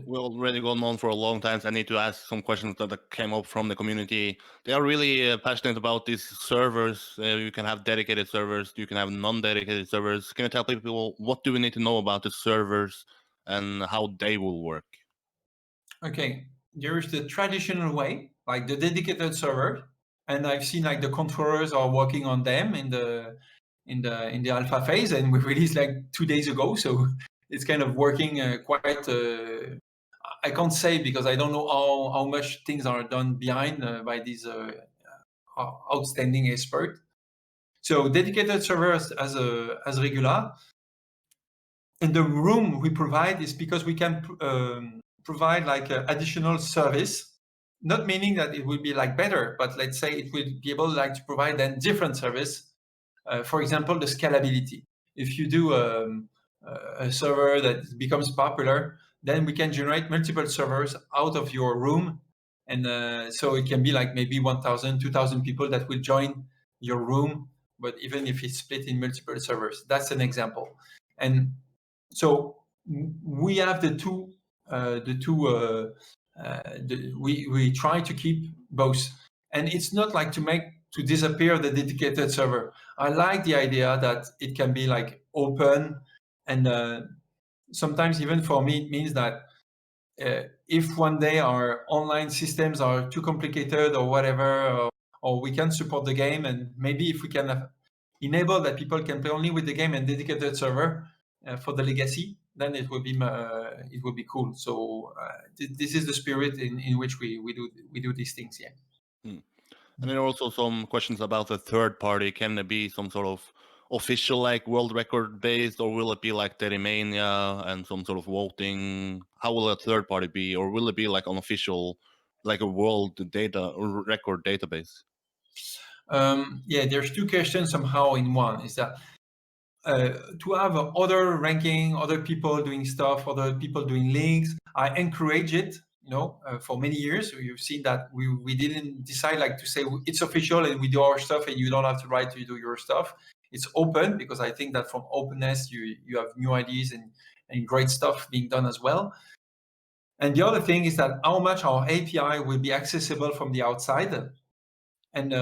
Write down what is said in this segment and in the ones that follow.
We're already going on for a long time, so I need to ask some questions that came up from the community. They are really passionate about these servers. You can have dedicated servers, you can have non-dedicated servers. Can you tell people what do we need to know about the servers and how they will work? Okay, there's the traditional way, like the dedicated server, and I've seen like the controllers are working on them in the alpha phase, and we released like 2 days ago, so it's kind of working quite. I can't say because I don't know how much things are done behind by these outstanding experts. So dedicated servers as regular, and the room we provide is because we can provide like additional service, not meaning that it will be like better, but let's say it will be able like to provide then different service. For example, the scalability. If you do a server that becomes popular, then we can generate multiple servers out of your room. And so it can be like maybe 1,000, 2,000 people that will join your room, but even if it's split in multiple servers, that's an example. And so we have we try to keep both, and it's not like to disappear the dedicated server. I like the idea that it can be like open, and sometimes even for me it means that if one day our online systems are too complicated or whatever, or we can support the game, and maybe if we can enable that people can play only with the game and dedicated server for the legacy, then it would be cool. So this is the spirit in which we do these things. Yeah. Hmm. And there are also some questions about the third party. Can there be some sort of official like world record based, or will it be like Trackmania and some sort of voting? How will a third party be, or will it be like unofficial, like a world data record database? Yeah, there's two questions somehow in one. Is that to have other ranking, other people doing stuff, other people doing links. I encourage it. For many years, you've seen that we didn't decide like to say it's official and we do our stuff and you don't have to write to do your stuff. It's open because I think that from openness you have new ideas and great stuff being done as well. And the other thing is that how much our API will be accessible from the outside, and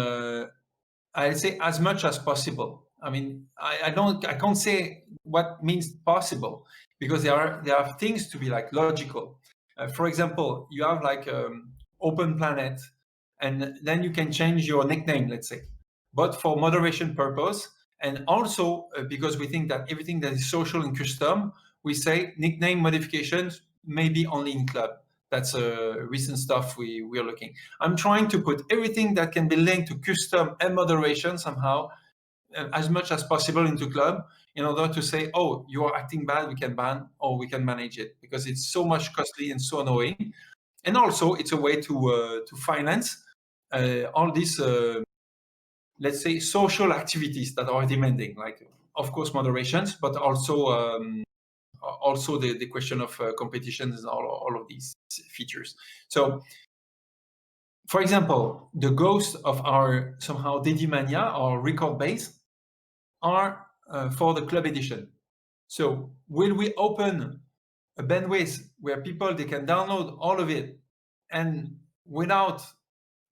I'd say as much as possible. I mean, I can't say what means possible because there are things to be like logical. For example, you have like open planet, and then you can change your nickname, let's say, but for moderation purpose, and also because we think that everything that is social and custom, we say nickname modifications maybe only in club. That's recent stuff we are looking. I'm trying to put everything that can be linked to custom and moderation somehow as much as possible into club in order to say, oh, you are acting bad, we can ban, or we can manage it, because it's so much costly and so annoying. And also it's a way to finance all these, let's say, social activities that are demanding, like, of course, moderations, but also the question of competitions and all of these features. So, for example, the ghosts of our somehow Dedimania, our record base, are for the club edition. So will we open a bandwidth where people they can download all of it, and without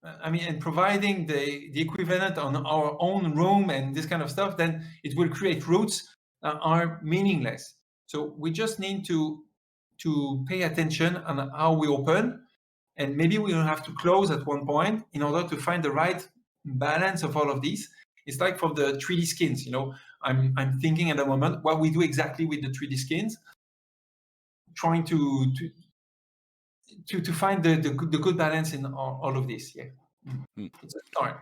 and providing the equivalent on our own room and this kind of stuff, then it will create routes that are meaningless. So we just need to pay attention on how we open, and maybe we will have to close at one point in order to find the right balance of all of these. It's like for the 3D skins, I'm thinking at the moment what we do exactly with the 3D skins, trying to find the good balance in all of this. Yeah. Hmm. It's a start.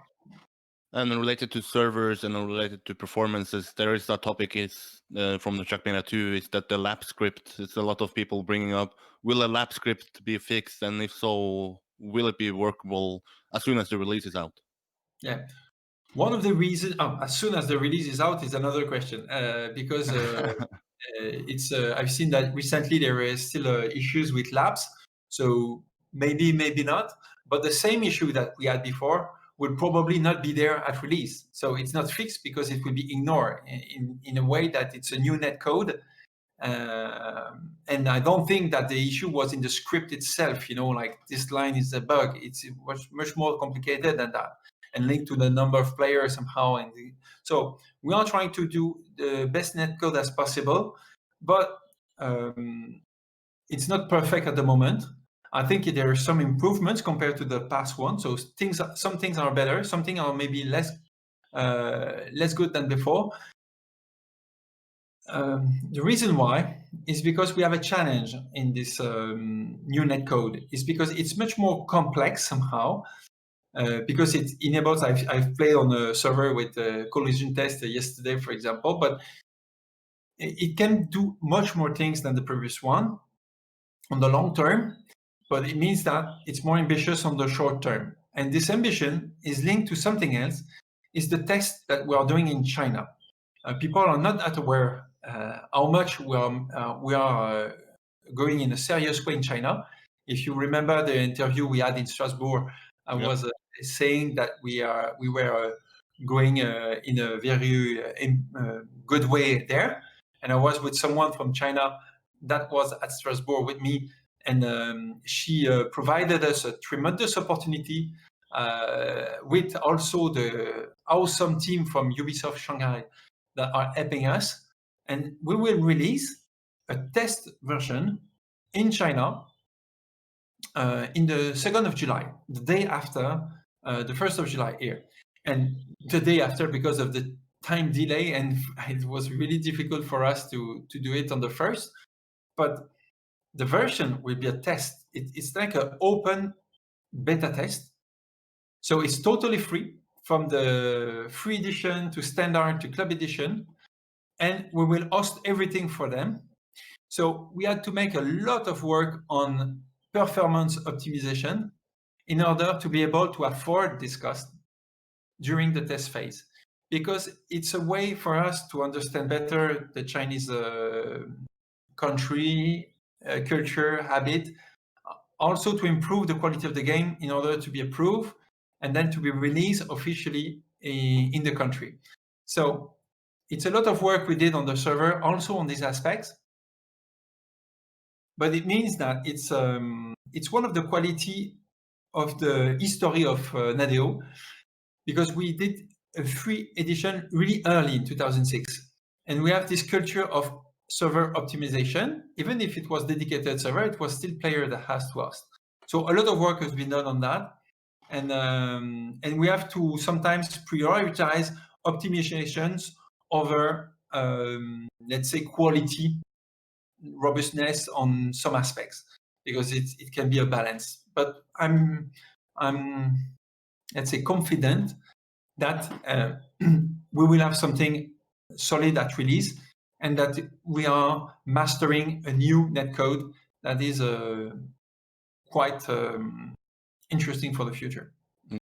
And related to servers and related to performances, there is a topic is from the Trackmania 2 is that the lap script. It's a lot of people bringing up. Will a lap script be fixed, and if so, will it be workable as soon as the release is out? Yeah. One of the reasons, as soon as the release is out, is another question because it's. I've seen that recently there is still issues with labs, so maybe not. But the same issue that we had before will probably not be there at release. So it's not fixed because it will be ignored in a way that it's a new netcode, And I don't think that the issue was in the script itself, like this line is a bug. It's much more complicated than that, and linked to the number of players somehow. So we are trying to do the best netcode as possible, but it's not perfect at the moment. I think there are some improvements compared to the past one. So some things are better, some things are maybe less good than before. The reason why is because we have a challenge in this new netcode. Is because it's much more complex somehow, because it enables, I've played on a server with a collision test yesterday, for example, but it can do much more things than the previous one on the long term, but it means that it's more ambitious on the short term. And this ambition is linked to something else, is the test that we are doing in China. People are not aware how much we are going in a serious way in China. If you remember the interview we had in Strasbourg, I was saying that we were going in a very good way there. And I was with someone from China that was at Strasbourg with me, and she provided us a tremendous opportunity with also the awesome team from Ubisoft Shanghai that are helping us. And we will release a test version in China in the 2nd of July, the day after the 1st of July here. And the day after, because of the time delay, and it was really difficult for us to do it on the 1st, but the version will be a test. It's like an open beta test. So it's totally free, from the free edition to standard to club edition, and we will host everything for them. So we had to make a lot of work on performance optimization in order to be able to afford this cost during the test phase, because it's a way for us to understand better the Chinese country, culture, habit, also to improve the quality of the game in order to be approved and then to be released officially in the country. So it's a lot of work we did on the server, also on these aspects. But it means that it's one of the quality of the history of Nadeo, because we did a free edition really early in 2006. And we have this culture of server optimization. Even if it was dedicated server, it was still player that has to host. So a lot of work has been done on that. And we have to sometimes prioritize optimizations over, let's say, quality, robustness on some aspects, because it can be a balance. But I'm let's say confident that we will have something solid at release, and that we are mastering a new netcode that is quite interesting for the future.